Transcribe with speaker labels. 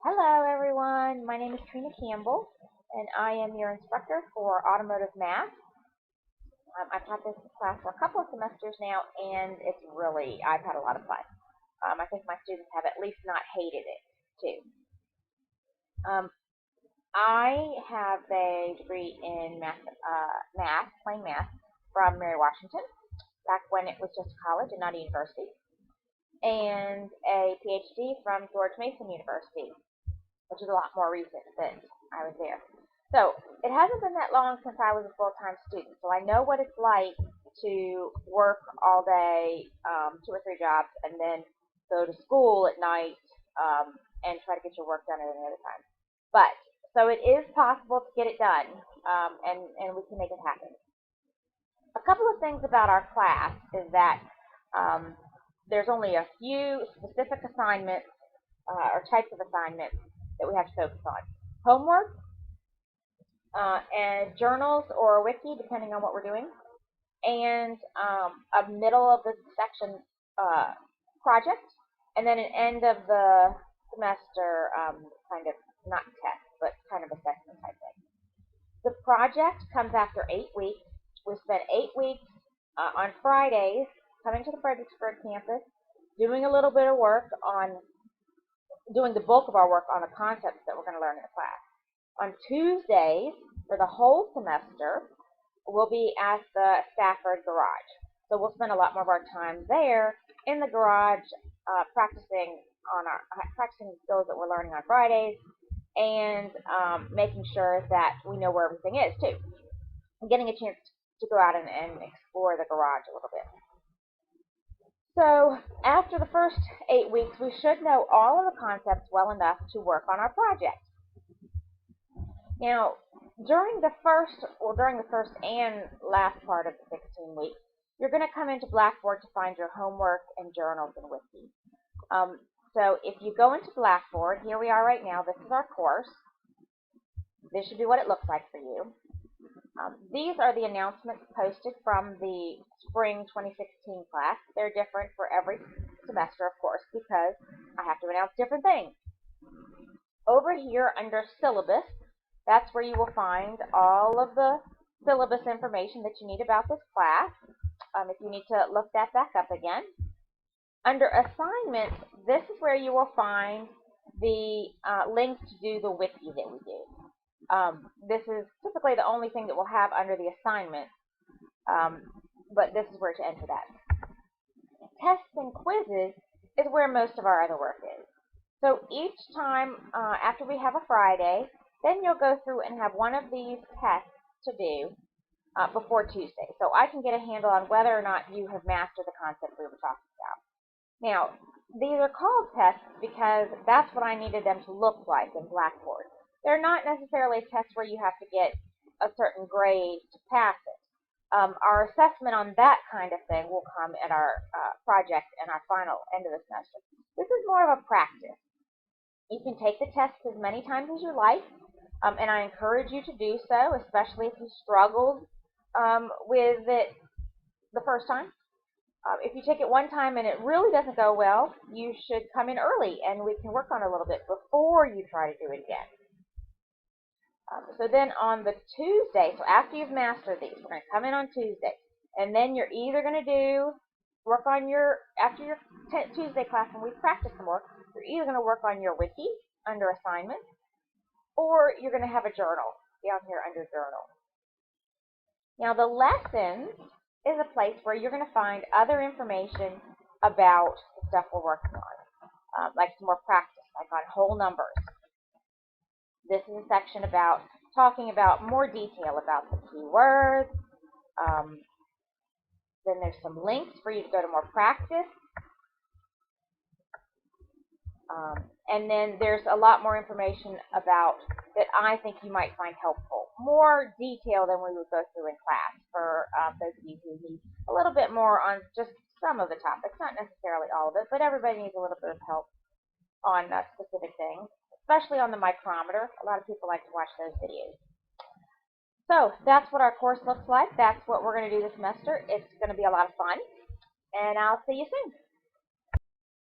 Speaker 1: Hello everyone, my name is Trina Campbell and I am your instructor for automotive math. I've taught this class for a couple of semesters now and I've had a lot of fun. I think my students have at least not hated it too. Um, I have a degree in plain math from Mary Washington, back when it was just a college and not a university, and a PhD from George Mason University, which is a lot more recent than I was there. So it hasn't been that long since I was a full-time student, so I know what it's like to work all day, two or three jobs, and then go to school at night and try to get your work done at any other time. But so it is possible to get it done, and we can make it happen. A couple of things about our class is that um, there's only a few specific assignments or types of assignments that we have to focus on. Homework, and journals or a wiki, depending on what we're doing, and a middle of the section project, and then an end of the semester kind of, not test, but kind of assessment type thing. The project comes after 8 weeks. We spent 8 weeks on Fridays coming to the Fredericksburg campus, doing a little bit of work on, doing the bulk of our work on the concepts that we're going to learn in the class. On Tuesdays, for the whole semester, we'll be at the Stafford Garage. So we'll spend a lot more of our time there in the garage practicing the skills that we're learning on Fridays, and making sure that we know where everything is too. And getting a chance to go out and explore the garage a little bit. So after the first 8 weeks, we should know all of the concepts well enough to work on our project. Now, during the first and last part of the 16 weeks, you're going to come into Blackboard to find your homework and journals and wiki. So if you go into Blackboard, here we are right now, this is our course. This should be what it looks like for you. These are the announcements posted from the spring 2016 class. They're different for every semester, of course, because I have to announce different things. Over here under syllabus, that's where you will find all of the syllabus information that you need about this class, if you need to look that back up again. Under assignments, this is where you will find the link to do the wiki that we do. This is typically the only thing that we'll have under the assignment, but this is where to enter that. Tests and quizzes is where most of our other work is. So each time after we have a Friday, then you'll go through and have one of these tests to do before Tuesday. So I can get a handle on whether or not you have mastered the concept we were talking about. Now, these are called tests because that's what I needed them to look like in Blackboard. They're not necessarily tests where you have to get a certain grade to pass it. Our assessment on that kind of thing will come at our project and our final end of the semester. This is more of a practice. You can take the test as many times as you like, and I encourage you to do so, especially if you struggled with it the first time. If you take it one time and it really doesn't go well, you should come in early and we can work on it a little bit before you try to do it again. So then on the Tuesday, so after you've mastered these, we're going to come in on Tuesday, and then you're either going to work on after your Tuesday class when we practice some more, you're either going to work on your wiki under assignments, or you're going to have a journal down here under journal. Now the lessons is a place where you're going to find other information about the stuff we're working on, like some more practice, like on whole numbers. This is a section about talking about more detail about the keywords. Then there's some links for you to go to more practice. And then there's a lot more information about that I think you might find helpful. More detail than we would go through in class for those of you who need a little bit more on just some of the topics, not necessarily all of it, but everybody needs a little bit of help on specific things, especially on the micrometer. A lot of people like to watch those videos. So that's what our course looks like. That's what we're going to do this semester. It's going to be a lot of fun, and I'll see you soon.